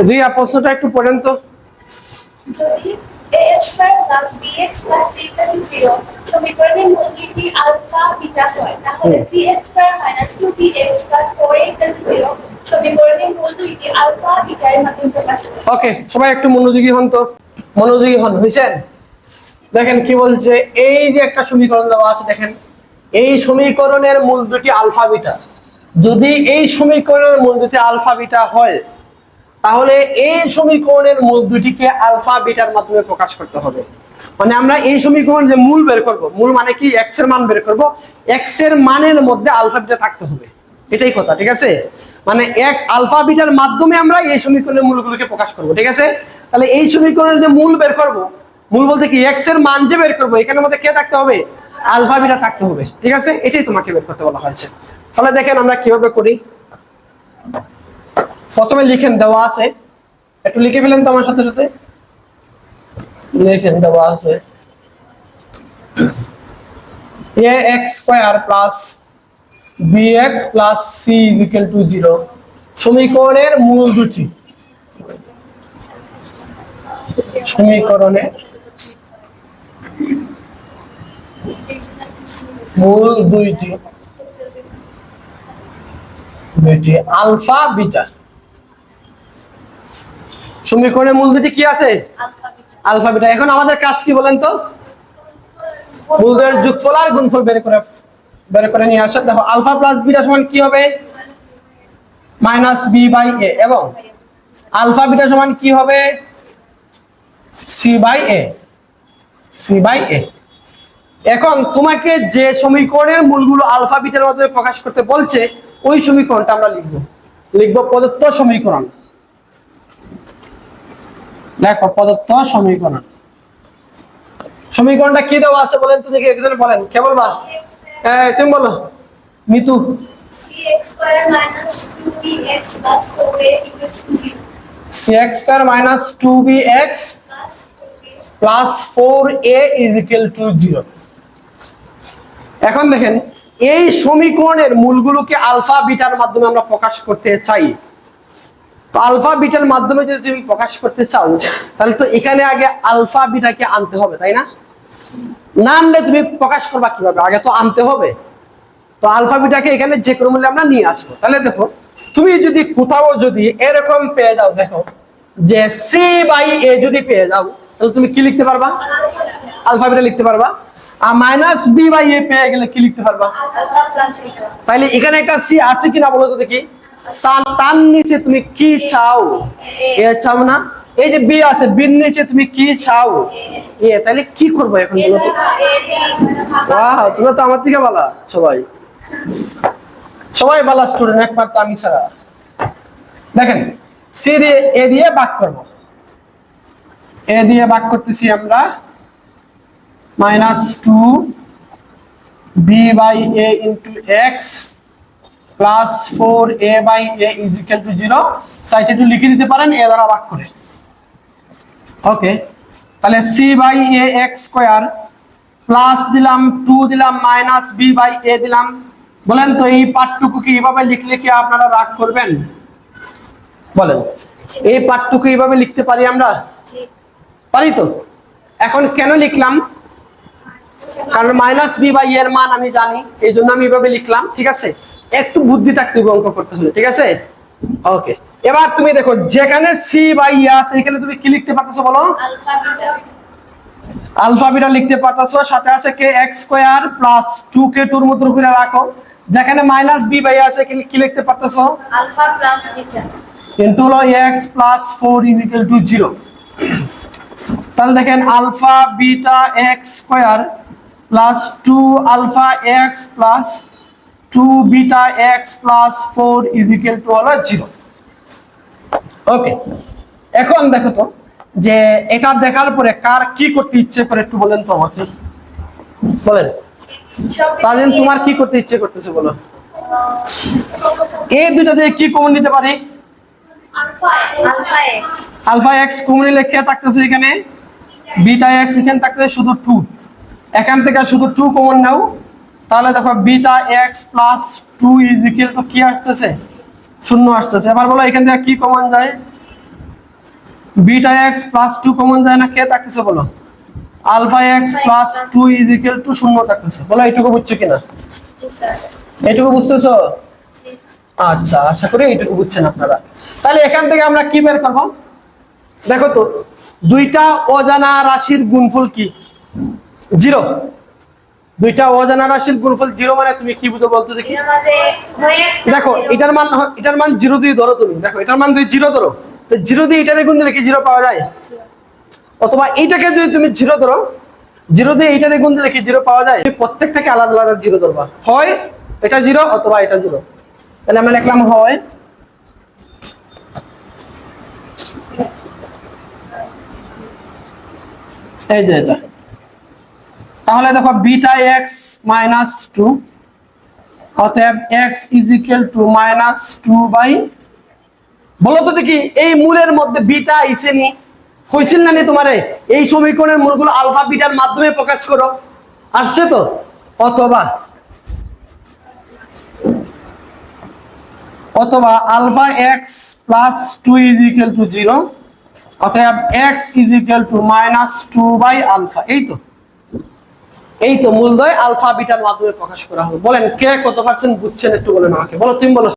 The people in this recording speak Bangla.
রিয়া প্রশ্নটা একটু পড়েন তো। যদি ax square plus bx plus c equal to 0 সমীকরণের মূল দুইটি আলফা বিটা হয়, তাহলে cx square minus 2bx plus 4a equal to 0 সমীকরণের মূল দুইটি আলফা বিটার মাধ্যমে প্রকাশ করে। ওকে, সবাই একটু মনোযোগী হন তো, মনোযোগী হন, হইছেন? দেখেন কি বলছে, এই যে একটা সমীকরণ দেওয়া আছে, দেখেন এই সমীকরণের মূল দুটি আলফা বিটা। যদি এই সমীকরণের মূল দুটি আলফা বিটা হয়, তাহলে এই সমীকরণের মূল দুটিকে আলফা বিটার মাধ্যমে প্রকাশ করতে হবে। মানে আমরা এই সমীকরণ যে মূল বের করব, মূল মানে কি x এর মান বের করব, x এর মানের মধ্যে আলফা বিটা থাকতে হবে, এটাই কথা, ঠিক আছে? মানে এক আলফা বিটার মাধ্যমে আমরা এই সমীকরণের মূলগুলোকে প্রকাশ করব, ঠিক আছে? তাহলে এই সমীকরণের যে মূল বের করব, মূল বলতে কি x এর মান যে বের করব, এখানের মধ্যে কে থাকতে হবে? আলফা বিটা থাকতে হবে, ঠিক আছে? এটাই তোমাকে বের করতে বলা হয়েছে। তাহলে দেখেন আমরা কিভাবে করি। প্রথমে লিখেন, দেওয়া আছে, একটু লিখে ফেলেন তো আমার সাথে সাথে, লিখেন দেওয়া আছে ax square plus bx plus c equal to 0 সমীকরণের মূল দুটি, সমীকরণের মূল দুইটি আলফা বিটা। সমীকরণের মূল দুটি কি আছে? Alpha beta. এখন আমাদের কাজ কি বলেন তো? মূলদের যোগফল আর গুণফল বের করে নিয়ে আসেন। দেখো আলফা প্লাস বিটা সমান কি হবে? মাইনাস বি বাই এ, এবং আলফা বিটা সমান কি হবে? C by A, C by A. এখন তোমাকে যে সমীকরণের মূলগুলো আলফা বিটার মধ্যে প্রকাশ করতে বলছে, ওই সমীকরণটা আমরা লিখব প্রদত্ত সমীকরণ। দেখো প্রদত্ত সমীকরণ, সমীকরণটা কি দেওয়া আছে বলেন তো দেখি, একজন বলেন, কে বলবা? তুমি বলো, Mitu. cx square minus 2bx plus 4a equal to 0 cx square minus 2bx plus 4a is equal to 0। এখন দেখেন এই সমীকরণের মূলগুলোকে আলফা বিটার মাধ্যমে আমরা প্রকাশ করতে চাই। তো আলফা বিটার মাধ্যমে যদি তুমি প্রকাশ করতে চাও, তাহলে তো এখানে আগে আলফা বিটাকে আনতে হবে, তাই না? না আনলে তুমি প্রকাশ করবা কিভাবে? আগে তো আনতে হবে। তো আলফা বিটাকে এখানে যে কোনো মূল্যে আমরা নিয়ে আসবো। তাহলে দেখো, তুমি যদি কোথাও যদি এরকম পেয়ে যাও, দেখো যে সি বাই এ যদি পেয়ে যাও, তাহলে তুমি কি লিখতে পারবা? আলফা বিটা লিখতে পারবা। আর মাইনাস বি বাই এ পেয়ে গেলে কি লিখতে পারবা? Alpha plus beta. তাহলে এখানে একটা সি আছে কিনা বলো তো দেখি। তার নিচে তুমি কি চাও? এ চাও না? এই যে বি আছে, বির নিচে তুমি কি চাও? এ। তাহলে কি করবো এখন বলো তো? ওয়াও, তোমরা তো আমার থেকে ভালো, সবাই ভালো স্টুডেন্ট, একমাত্র আমি ছাড়া। দেখেন সি দিয়ে এ দিয়ে ভাগ করব, এ দিয়ে ভাগ করতেছি আমরা, minus 2b by a into x plus 4a by a is equal to 0। সাইডে একটু লিখে দিতে পারেন এ দ্বারা ভাগ করে। ওকে, তাহলে c by a x square plus দিলাম 2 দিলাম মাইনাস b বাই এ দিলাম। বলেন তো এই পার্টটুকু কি এইভাবে লিখলে কি আপনারা রাগ করবেন? বলেন, এই পার্টটুকু এইভাবে লিখতে পারি আমরা? পারি তো। এখন কেন লিখলাম? কারণ মাইনাস বি বাই এর মান আমি জানি, এই জন্য আমি এইভাবে লিখলাম, ঠিক আছে? একটু বুদ্ধি থাকতে হবে অঙ্ক করতে হলে, ঠিক আছে? ওকে, এবার তুমি দেখো যেখানে সি বাই এ আছে, এখানে তুমি কি লিখতে পারতেছো বলো? Alpha beta. আলফা বিটা লিখতে পারতেছো, সাথে আছে কে এক্স স্কয়ার প্লাস 2 কে 2 এর মতো করে রাখো। যেখানে মাইনাস বি বাই আছে কি লিখতে পারতেছো? আলফা প্লাস বিটা ইনটু হলো x plus 4 is equal to 0। তাহলে দেখেন alpha beta x square plus 2 alpha x plus 2 beta x plus 4 is equal to হলো 0। ওকে, এখন দেখো তো যে এটা দেখার পরে কার কি করতে ইচ্ছে করে একটু বলেন তো আমাকে, বলেন। তাহলে তোমার কি করতে ইচ্ছে করতেছে বলো? এই দুইটা দিয়ে কি কমন নিতে পারি? আলফা এক্স কমন নিলে কে থাকতেছে এখানে? Beta x. এখানে থাকতেছে শুধু 2, এখান থেকে শুধু 2 কমন নাও। তাহলে দেখো beta x plus 2 is equal two কি আসতেছে? 0 আসতেছে। এবার বলো এখান থেকে কি কমন যায়? বিটা এক্স প্লাস 2 কমন যায় না, কে থাকতেছে বলো? Alpha x plus 2 is equal to 0 থাকতেছে। বলো এইটুকু বুঝছো কিনা? জি স্যার। এইটুকু বুঝতেছো? জি। আচ্ছা, আশা করি এইটুকু বুঝছেন আপনারা। তাহলে এখান থেকে আমরা কি বের করব? দেখো তো, দুইটা অজানা রাশির গুণফল কি? 0। দুইটা অজানা রাশির গুণফল 0 মানে তুমি কি বুঝো বলতো দেখি? এর মাঝে হয় একটা দেখো zero। এটার মান 0 দিয়ে ধরো তুমি, দেখো এটার মান যদি 0 ধরো, তো 0 দিয়ে এটারে গুণ দিলে কি 0 পাওয়া যায়? অথবা এইটাকে যদি তুমি 0 ধরো, 0 দিয়ে এইটারে গুণ দিলে কি 0 পাওয়া যায়? তুমি প্রত্যেকটাকে আলাদা আলাদা 0 ধরবা, হয় এটা 0 অথবা এটা 0। তাহলে আমরা লিখলাম হয় এই যে এটা। তাহলে দেখো বিটা এক্স মাইনাস 2, অতএব x is equal to minus 2 by, বলো তো দেখি এই মূলের মধ্যে বিটা আইছে নি? হইছিল না নি তোমারে? এই সমীকরণের মূলগুলো আলফা বিটার মাধ্যমে প্রকাশ করো, আসছে তো? অথবা alpha x plus 2 is equal to 0, অতএব x is equal to minus 2 by alpha. এই তো মূলদ্বয় আলফা বিটার মাধ্যমে প্রকাশ করা হবে। বলেন কে কত পার্সেন্ট বুঝছেন একটু বলেন আমাকে, বলো তুমি বলো।